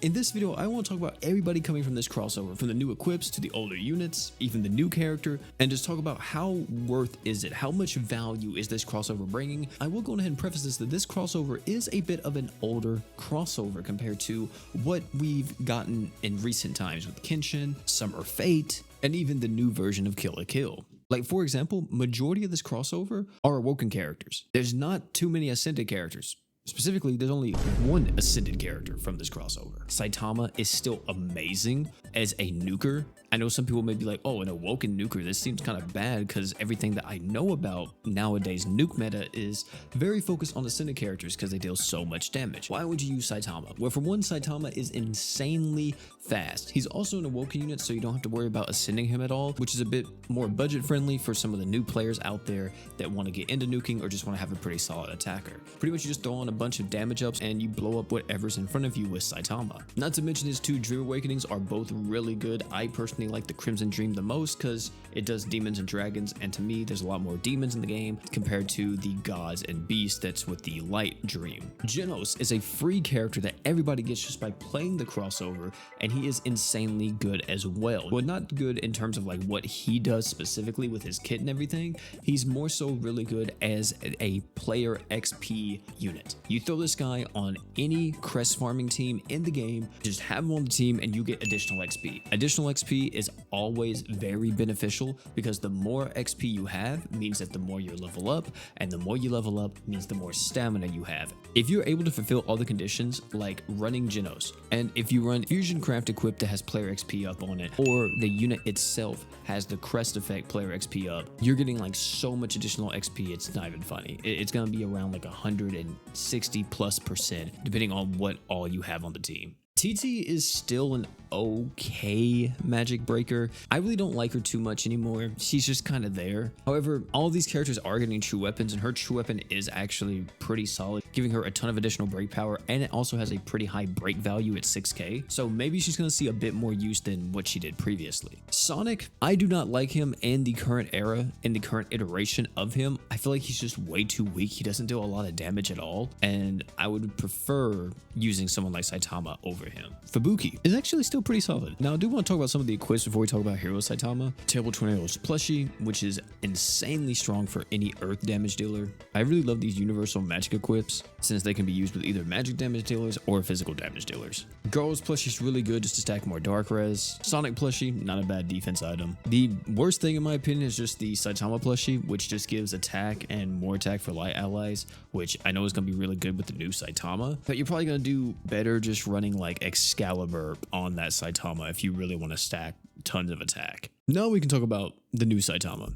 In this video, I want to talk about everybody coming from this crossover, from the new equips to the older units, even the new character, and just talk about how worth is it, how much value is this crossover bringing. I will go ahead and preface this that this crossover is a bit of an older crossover compared to what we've gotten in recent times with Kenshin, Summer Fate, and even the new version of Kill la Kill. Like, for example, majority of this crossover are Awoken characters. There's not too many Ascended characters. Specifically, there's only one Ascended character from this crossover. Saitama is still amazing as a nuker. I know some people may be like, oh, an Awoken nuker, this seems kind of bad because everything that I know about nowadays nuke meta is very focused on Ascended characters because they deal so much damage. Why would you use Saitama? Well, for one, Saitama is insanely fast. He's also an Awoken unit, so you don't have to worry about ascending him at all, which is a bit more budget friendly for some of the new players out there that want to get into nuking or just want to have a pretty solid attacker. Pretty much you just throw on a bunch of damage ups and you blow up whatever's in front of you with Saitama. Not to mention his two Dream Awakenings are both really good. I personally like the Crimson Dream the most because it does demons and dragons, and to me there's a lot more demons in the game compared to the gods and beasts that's with the Light Dream. Genos is a free character that everybody gets just by playing the crossover, and he is insanely good as well. Well, not good in terms of like what he does specifically with his kit and everything. He's more so really good as a player XP unit. You throw this guy on any crest farming team in the game, just have him on the team and you get additional XP. Additional XP is always very beneficial because the more XP you have means that the more you level up, and the more you level up means the more stamina you have. If you're able to fulfill all the conditions like running Genos, and if you run Fusion Craft equipped that has player XP up on it, or the unit itself has the crest effect player XP up, you're getting like so much additional XP, it's not even funny. It's gonna be around like 160+% depending on what all you have on the team. TT is still an okay magic breaker. I really don't like her too much anymore. She's just kind of there. However, all of these characters are getting true weapons, and her true weapon is actually pretty solid, giving her a ton of additional break power, and it also has a pretty high break value at 6k. So maybe she's going to see a bit more use than what she did previously. Sonic, I do not like him in the current era, in the current iteration of him. I feel like he's just way too weak. He doesn't do a lot of damage at all, and I would prefer using someone like Saitama over him. Fubuki is actually still pretty solid. Now, I do want to talk about some of the equips before we talk about Hero Saitama. Terrible Tornado's plushie, which is insanely strong for any earth damage dealer. I really love these universal magic equips since they can be used with either magic damage dealers or physical damage dealers. Garl's plushie is really good just to stack more dark res. Sonic plushie, not a bad defense item. The worst thing in my opinion is just the Saitama plushie, which just gives attack and more attack for light allies, which I know is going to be really good with the new Saitama, but you're probably going to do better just running like Excalibur on that Saitama if you really want to stack tons of attack. Now we can talk about the new Saitama.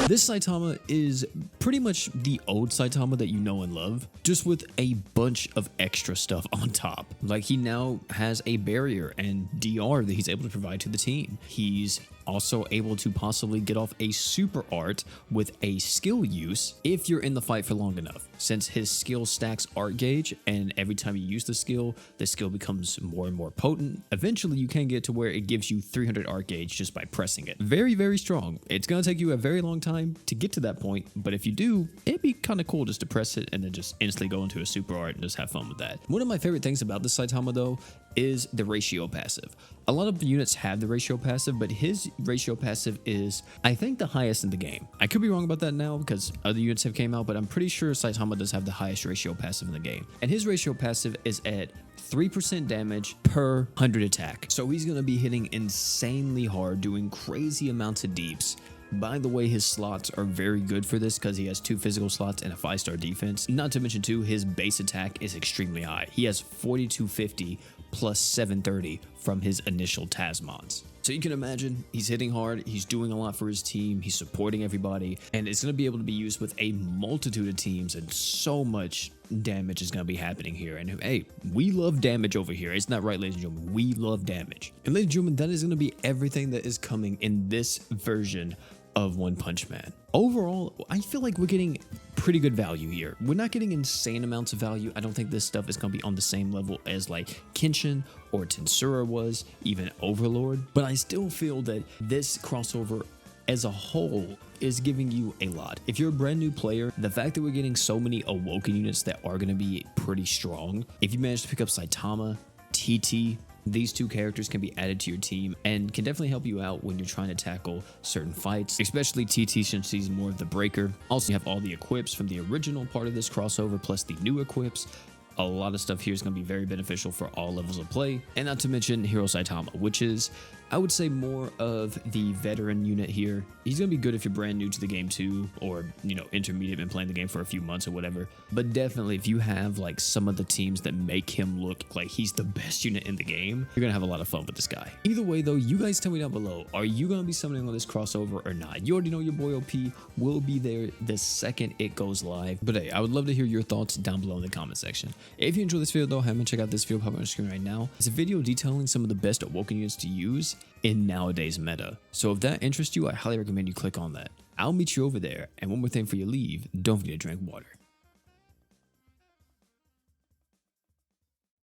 This Saitama is pretty much the old Saitama that you know and love, just with a bunch of extra stuff on top. Like, he now has a barrier and DR that he's able to provide to the team. He's also able to possibly get off a super art with a skill use if you're in the fight for long enough, since his skill stacks art gauge, and every time you use the skill becomes more and more potent. Eventually you can get to where it gives you 300 art gauge just by pressing it. Very, very strong. It's gonna take you a very long time to get to that point, but if you do, it'd be kind of cool just to press it and then just instantly go into a super art and just have fun with that. One of my favorite things about this Saitama though is the ratio passive. A lot of units have the ratio passive, but his ratio passive is, I think, the highest in the game. I could be wrong about that now because other units have came out, but I'm pretty sure Saitama does have the highest ratio passive in the game. And his ratio passive is at 3% damage per 100 attack. So he's going to be hitting insanely hard, doing crazy amounts of deeps. By the way, his slots are very good for this because he has 2 physical slots and a 5-star defense. Not to mention too, his base attack is extremely high. He has 4250 plus 730 from his initial Tasmons. So you can imagine he's hitting hard, he's doing a lot for his team, he's supporting everybody, and it's going to be able to be used with a multitude of teams, and so much damage is going to be happening here. And hey, we love damage over here. It's not right, ladies and gentlemen, we love damage. And ladies and gentlemen, that is going to be everything that is coming in this version of One Punch Man. Overall, I feel like we're getting pretty good value here. We're not getting insane amounts of value. I don't think this stuff is going to be on the same level as like Kenshin or Tensura was, even Overlord, but I still feel that this crossover as a whole is giving you a lot. If you're a brand new player, the fact that we're getting so many Awoken units that are going to be pretty strong, if you manage to pick up Saitama, TT, these two characters can be added to your team and can definitely help you out when you're trying to tackle certain fights, especially TT since he's more of the breaker. Also, you have all the equips from the original part of this crossover plus the new equips. A lot of stuff here is going to be very beneficial for all levels of play, and not to mention Hero Saitama, which is, I would say, more of the veteran unit here. He's going to be good if you're brand new to the game too, or, you know, intermediate, been playing the game for a few months or whatever. But definitely, if you have like some of the teams that make him look like he's the best unit in the game, you're going to have a lot of fun with this guy. Either way though, you guys tell me down below, are you going to be summoning on this crossover or not? You already know your boy OP will be there the second it goes live. But hey, I would love to hear your thoughts down below in the comment section. If you enjoyed this video though, have to check out this video popping on the screen right now. It's a video detailing some of the best Awoken units to use in nowadays meta. So if that interests you, I highly recommend you click on that. I'll meet you over there. And one more thing before you leave, don't forget to drink water.